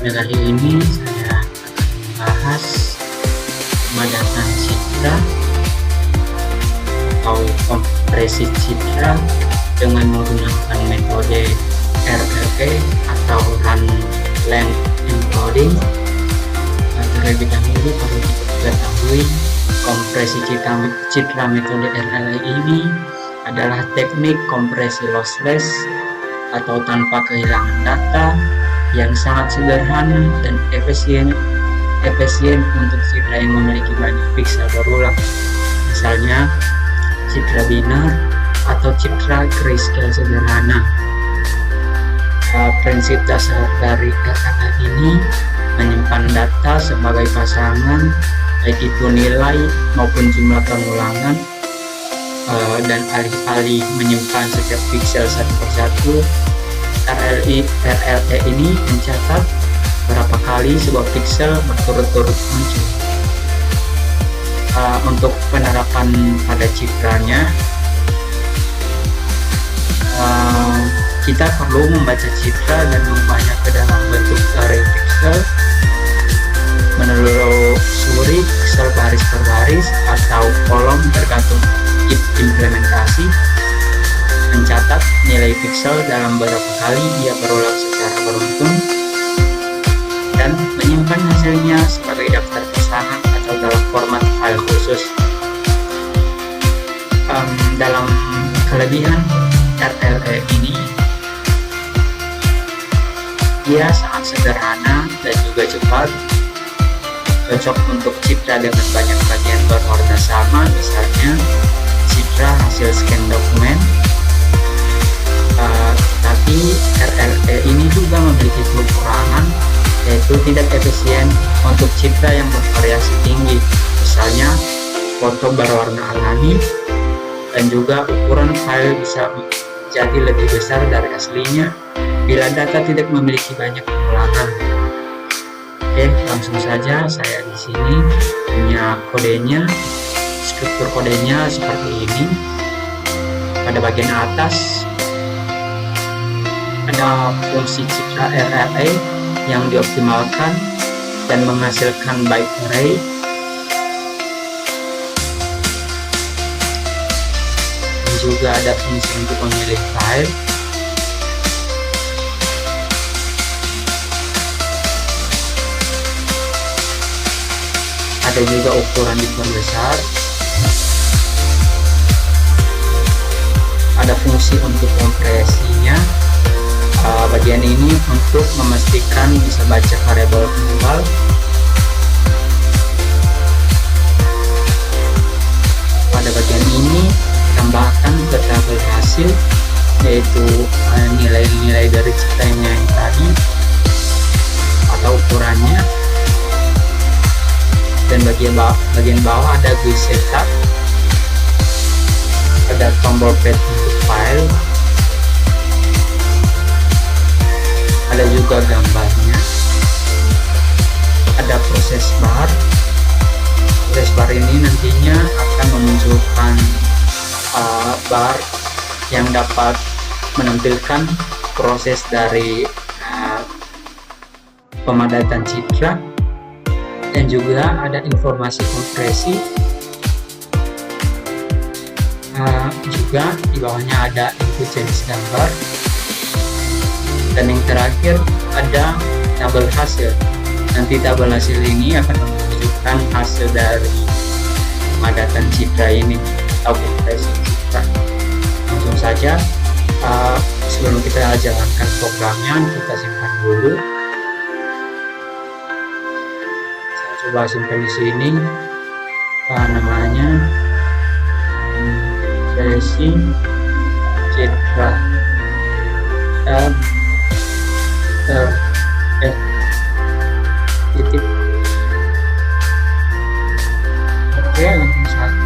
Pada kali ini saya akan membahas pemadatan citra atau kompresi citra dengan menggunakan metode RLE atau Run Length Encoding. Terlebih dahulu perlu diketahui kompresi citra metode RLE ini adalah teknik kompresi lossless atau tanpa kehilangan data yang sangat sederhana dan efisien untuk citra yang memiliki banyak piksel berulang, misalnya citra binar atau citra grayscale sederhana. Prinsip dasar dari RLE ini menyimpan data sebagai pasangan, baik itu nilai maupun jumlah pengulangan, dan alih-alih menyimpan setiap piksel satu persatu, RLE ini mencatat berapa kali sebuah piksel berturut-turut muncul. Untuk penerapan pada citranya, kita perlu membaca citra dan mengubahnya ke dalam bentuk array piksel menelusuri piksel baris per baris atau kolom tergantung implementasi, mencatat nilai piksel dalam beberapa kali dia berulang secara beruntun, dan menyimpan hasilnya sebagai daftar pasangan atau dalam format file khusus. Dalam kelebihan RLE ini, dia sangat sederhana dan juga cepat, cocok untuk citra dengan banyak bagian berwarna sama, misalnya citra hasil scan dokumen. Tapi RLE ini juga memiliki kekurangan, yaitu tidak efisien untuk citra yang bervariasi tinggi, misalnya foto berwarna alami, dan juga ukuran file bisa jadi lebih besar dari aslinya bila data tidak memiliki banyak pengulangan. Oke, langsung saja. Saya di sini punya kodenya. Struktur kodenya seperti ini. Pada bagian atas ada fungsi citra RLE yang dioptimalkan dan menghasilkan byte array. Dan juga ada fungsi untuk memilih file. Ada juga ukuran diperbesar. Ada fungsi untuk kompresinya. Bagian ini untuk memastikan bisa baca variabel global. Pada bagian ini tambahkan ke tabel hasil, yaitu nilai-nilai dari citranya yang tadi atau ukurannya. Dan bagian bawah ada GUI setup, ada tombol pad untuk file, ada juga gambarnya, ada proses bar. Proses bar ini nantinya akan memunculkan bar yang dapat menampilkan proses dari pemadatan citra. Dan juga ada informasi kompresi. Juga di bawahnya ada input jenis gambar. Dan yang terakhir ada tabel hasil. Nanti tabel hasil ini akan menunjukkan hasil dari pemadatan citra ini atau kompresi citra. Langsung saja, sebelum kita jalankan programnya, kita simpan dulu. Coba simpan di sini. Namanya sesi citra titik. Oke, langsung saja.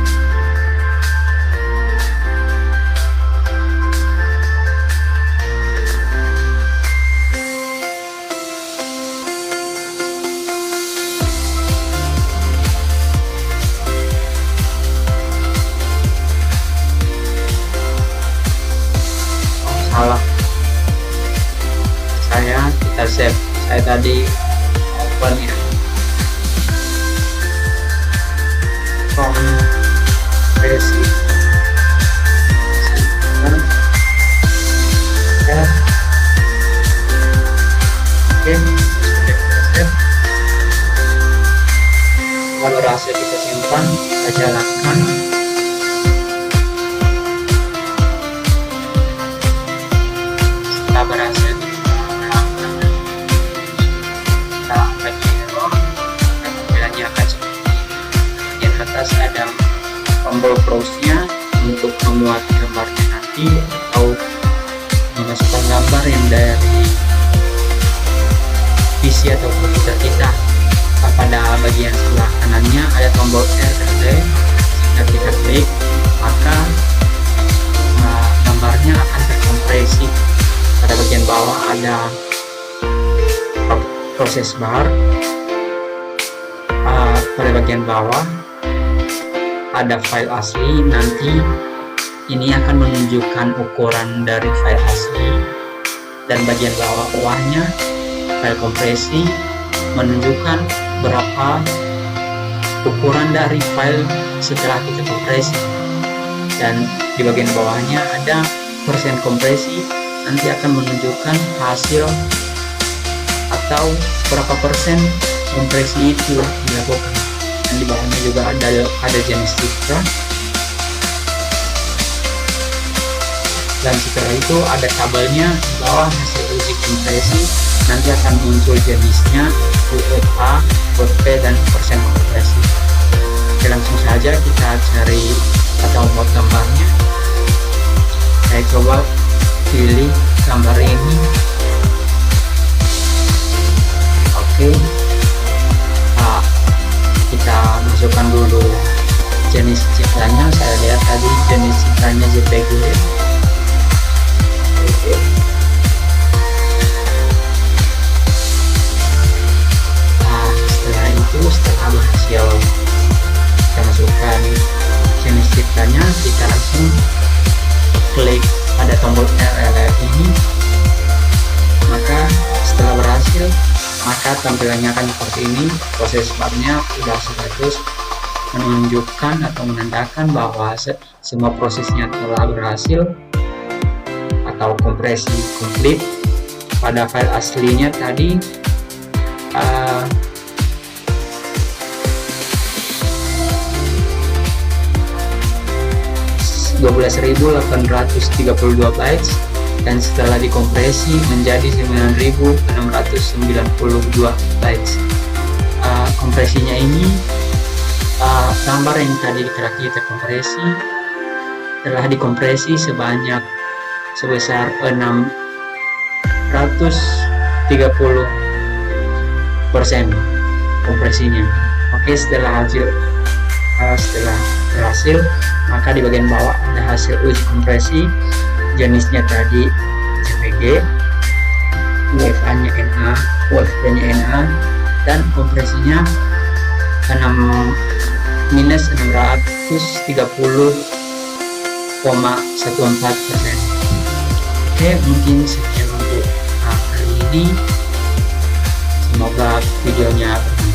Salah, kita save. Saya tadi tabelnya. Kompresi kalau hasil kita simpan, kita jalankan. Setelah berhasil kita bagi error, dan tampilannya akan seperti ini. Bagian atas ada tombol browse-nya untuk memuat gambarnya nanti atau memasukkan gambar yang dari PC atau komputer kita. Pada bagian sebelah kanannya ada tombol RRD. Jika kita klik, maka gambarnya akan terkompresi. Pada bagian bawah ada proses bar. Pada bagian bawah ada file asli. Nanti ini akan menunjukkan ukuran dari file asli, dan bagian bawahnya file kompresi menunjukkan berapa ukuran dari file setelah kita kompresi. Dan di bagian bawahnya ada persen kompresi, nanti akan menunjukkan hasil atau berapa persen kompresi itu dilakukan. Dan di bawahnya juga ada jenis citra, dan setelah itu ada tabelnya di bawah hasil uji kompresi. Nanti akan muncul jenisnya, UFA, UFP, dan persen kompresi. Oke, langsung saja kita cari atau mod gambarnya. Saya coba pilih gambar ini. Oke, kita masukkan dulu jenis citranya. Saya lihat tadi jenis citranya JPG. Oke. Setelah berhasil kita masukkan jenis citranya, kita langsung klik pada tombol RLF ini. Maka setelah berhasil, maka tampilannya akan seperti ini. Proses barnya sudah 100, menunjukkan atau menandakan bahwa semua prosesnya telah berhasil atau kompresi komplit. Pada file aslinya tadi 12.832 bytes, dan setelah dikompresi menjadi 9.692 bytes. Kompresinya ini gambar yang tadi kita kompresi telah dikompresi sebesar 630% kompresinya. Oke, setelah berhasil, maka di bagian bawah ada hasil uji kompresi. Jenisnya tadi JPG, UFA-nya NA, UFP-nya NA, dan kompresinya minus 630,14%. Oke, mungkin sekian untuk kali ini. Semoga videonya bermanfaat.